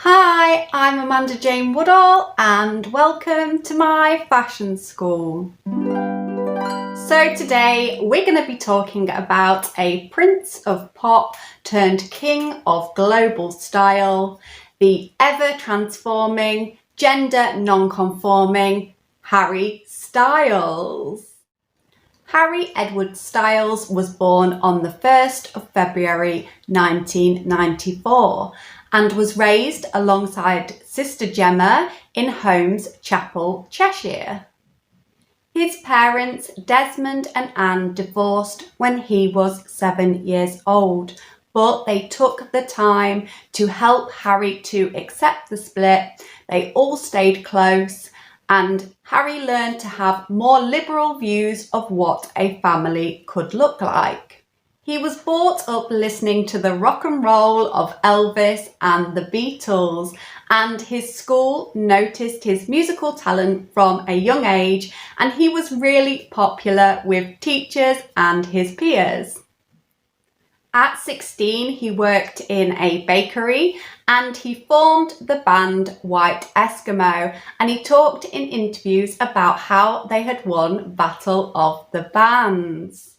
Hi, I'm Amanda Jane Woodall and welcome to my fashion school. So today we're going to be talking about a prince of pop turned king of global style, the ever-transforming, gender non-conforming Harry Styles. Harry Edward Styles was born on the 1st of February 1994 and was raised alongside sister Gemma in Holmes Chapel, Cheshire. His parents, Desmond and Anne, divorced when he was 7 years old, but they took the time to help Harry to accept the split. They all stayed close, and Harry learned to have more liberal views of what a family could look like. He was brought up listening to the rock and roll of Elvis and the Beatles, and his school noticed his musical talent from a young age, and he was really popular with teachers and his peers. At 16, he worked in a bakery and he formed the band White Eskimo, and he talked in interviews about how they had won Battle of the Bands.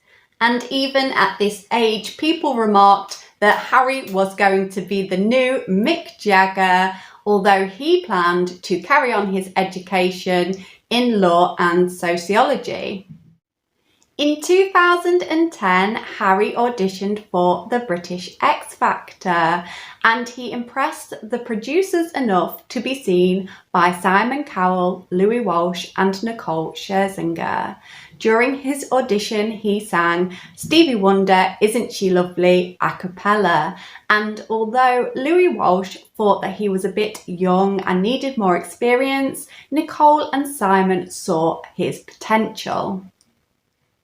And even at this age, people remarked that Harry was going to be the new Mick Jagger, although he planned to carry on his education in law and sociology. In 2010, Harry auditioned for the British X Factor and he impressed the producers enough to be seen by Simon Cowell, Louis Walsh and Nicole Scherzinger. During his audition, he sang Stevie Wonder, Isn't She Lovely, a cappella, and although Louis Walsh thought that he was a bit young and needed more experience, Nicole and Simon saw his potential.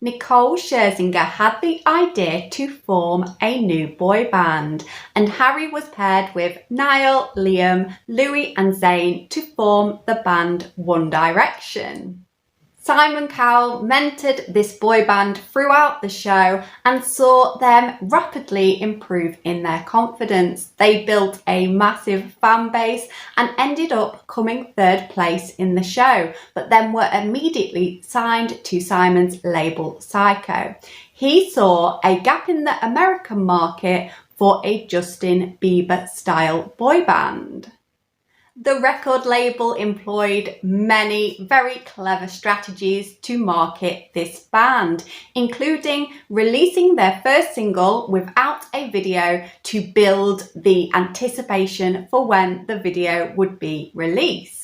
Nicole Scherzinger had the idea to form a new boy band, and Harry was paired with Niall, Liam, Louis and Zayn to form the band One Direction. Simon Cowell mentored this boy band throughout the show and saw them rapidly improve in their confidence. They built a massive fan base and ended up coming third place in the show, but then were immediately signed to Simon's label Psycho. He saw a gap in the American market for a Justin Bieber style boy band. The record label employed many very clever strategies to market this band, including releasing their first single without a video to build the anticipation for when the video would be released.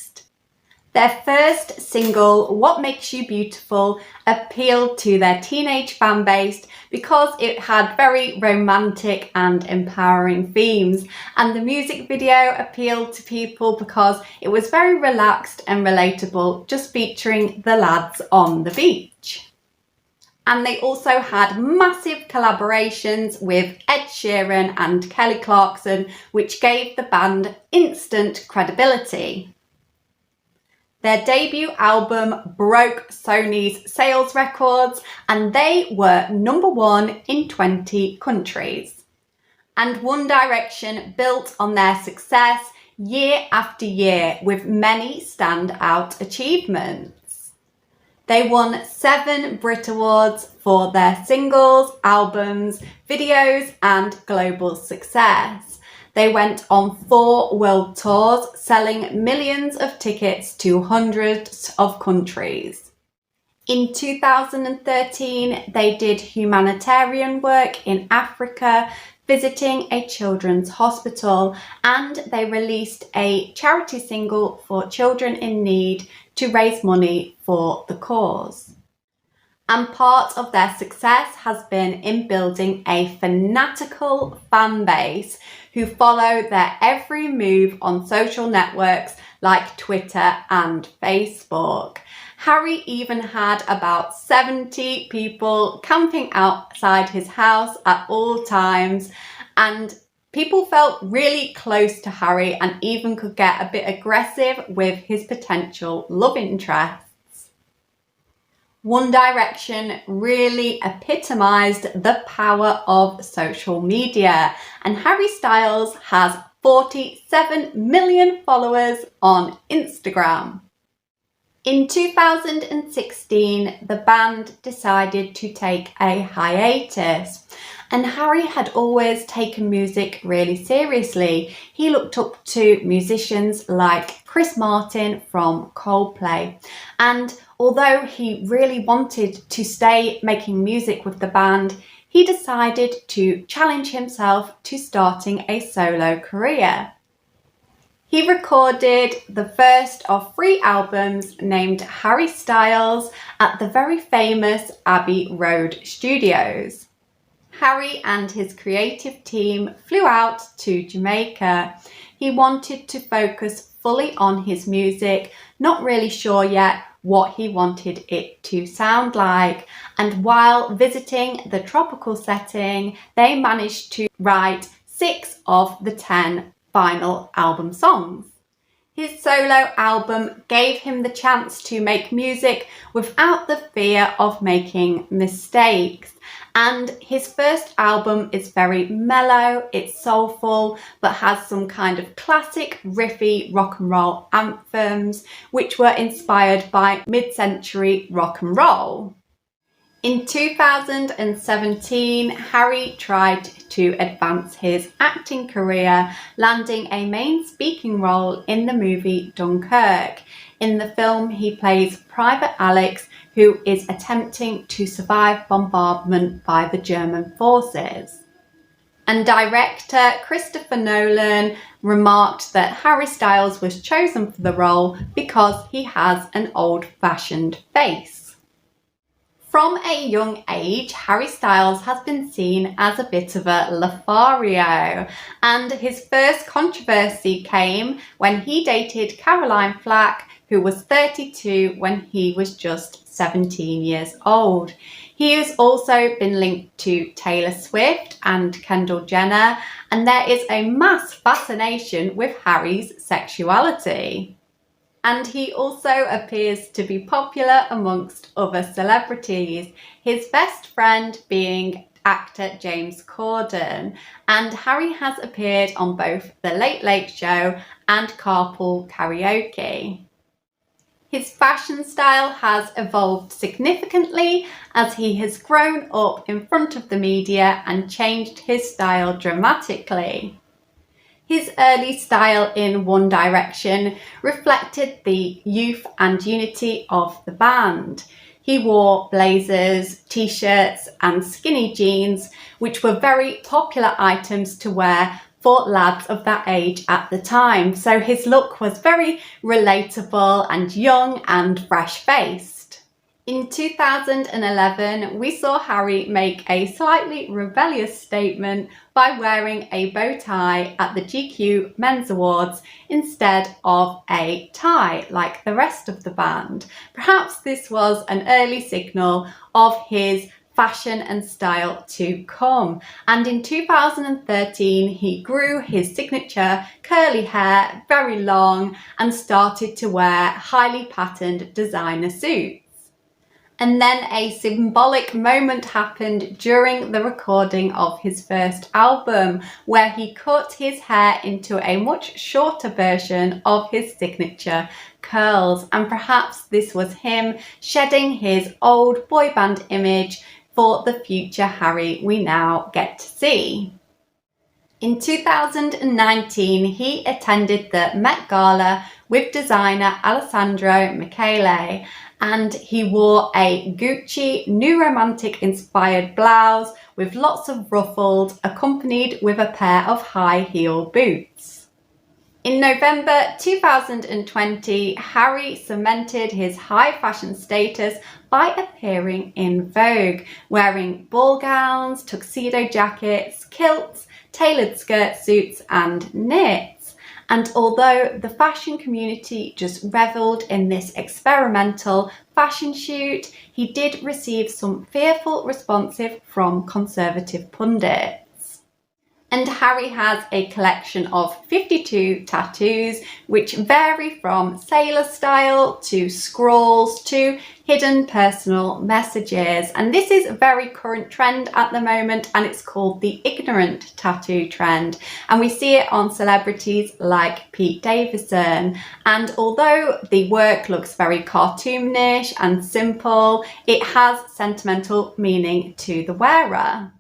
Their first single, What Makes You Beautiful, appealed to their teenage fan base because it had very romantic and empowering themes, and the music video appealed to people because it was very relaxed and relatable, just featuring the lads on the beach. And they also had massive collaborations with Ed Sheeran and Kelly Clarkson, which gave the band instant credibility. Their debut album broke Sony's sales records and they were #1 in 20 countries. And One Direction built on their success year after year with many standout achievements. They won 7 Brit Awards for their singles, albums, videos and global success. They went on 4 world tours, selling millions of tickets to hundreds of countries. In 2013, they did humanitarian work in Africa, visiting a children's hospital, and they released a charity single for children in need to raise money for the cause. And part of their success has been in building a fanatical fan base who follow their every move on social networks like Twitter and Facebook. Harry even had about 70 people camping outside his house at all times, and people felt really close to Harry and even could get a bit aggressive with his potential love interest. One Direction really epitomised the power of social media, and Harry Styles has 47 million followers on Instagram. In 2016, the band decided to take a hiatus, and Harry had always taken music really seriously. He looked up to musicians like Chris Martin from Coldplay, and although he really wanted to stay making music with the band, he decided to challenge himself to starting a solo career. He recorded the first of 3 albums named Harry Styles at the very famous Abbey Road studios. Harry and his creative team flew out to Jamaica. He wanted to focus fully on his music, not really sure yet what he wanted it to sound like. And while visiting the tropical setting, they managed to write 6 of the 10 final album songs. His solo album gave him the chance to make music without the fear of making mistakes. And his first album is very mellow, it's soulful, but has some kind of classic riffy rock and roll anthems, which were inspired by mid-century rock and roll. In 2017, Harry tried to advance his acting career, landing a main speaking role in the movie Dunkirk. In the film, he plays Private Alex, who is attempting to survive bombardment by the German forces. And director Christopher Nolan remarked that Harry Styles was chosen for the role because he has an old-fashioned face. From a young age, Harry Styles has been seen as a bit of a Lothario, and his first controversy came when he dated Caroline Flack, who was 32 when he was just 17 years old. He has also been linked to Taylor Swift and Kendall Jenner, and there is a mass fascination with Harry's sexuality. And he also appears to be popular amongst other celebrities, his best friend being actor James Corden, and Harry has appeared on both The Late Late Show and Carpool Karaoke. His fashion style has evolved significantly as he has grown up in front of the media and changed his style dramatically. His early style in One Direction reflected the youth and unity of the band. He wore blazers, t-shirts and skinny jeans, which were very popular items to wear for lads of that age at the time. So his look was very relatable and young and fresh-faced. In 2011, we saw Harry make a slightly rebellious statement by wearing a bow tie at the GQ Men's Awards instead of a tie like the rest of the band. Perhaps this was an early signal of his fashion and style to come. And in 2013, he grew his signature curly hair very long and started to wear highly patterned designer suits. And then a symbolic moment happened during the recording of his first album, where he cut his hair into a much shorter version of his signature curls. And perhaps this was him shedding his old boy band image for the future Harry we now get to see. In 2019, he attended the Met Gala with designer Alessandro Michele, and he wore a Gucci New Romantic inspired blouse with lots of ruffles, accompanied with a pair of high heel boots. In November 2020, Harry cemented his high fashion status by appearing in Vogue, wearing ball gowns, tuxedo jackets, kilts, tailored skirt suits and knits. And although the fashion community just revelled in this experimental fashion shoot, he did receive some fearful responses from conservative pundits. And Harry has a collection of 52 tattoos, which vary from sailor style to scrawls to hidden personal messages. And this is a very current trend at the moment, and it's called the ignorant tattoo trend. And we see it on celebrities like Pete Davidson. And although the work looks very cartoonish and simple, it has sentimental meaning to the wearer.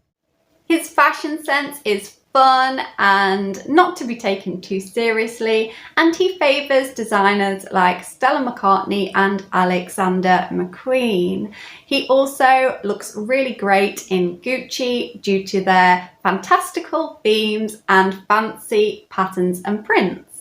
His fashion sense is fun and not to be taken too seriously, and he favours designers like Stella McCartney and Alexander McQueen. He also looks really great in Gucci due to their fantastical themes and fancy patterns and prints.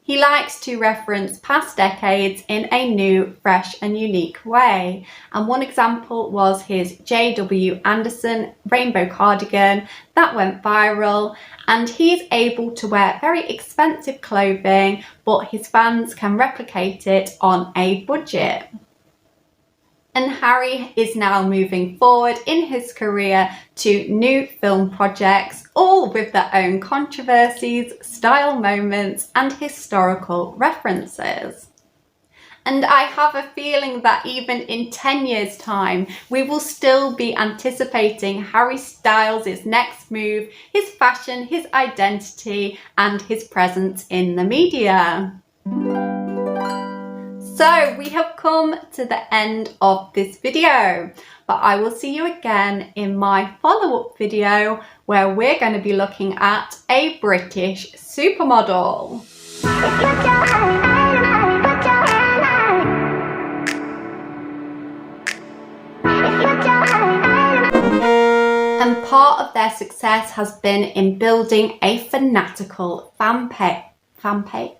He likes to reference past decades in a new, fresh and unique way. And one example was his J.W. Anderson rainbow cardigan that went viral. And he's able to wear very expensive clothing, but his fans can replicate it on a budget. And Harry is now moving forward in his career to new film projects, all with their own controversies, style moments and historical references. And I have a feeling that even in 10 years' time, we will still be anticipating Harry Styles' next move, his fashion, his identity and his presence in the media. So we have come to the end of this video, but I will see you again in my follow-up video where we're going to be looking at a British supermodel. And part of their success has been in building a fanatical fan page.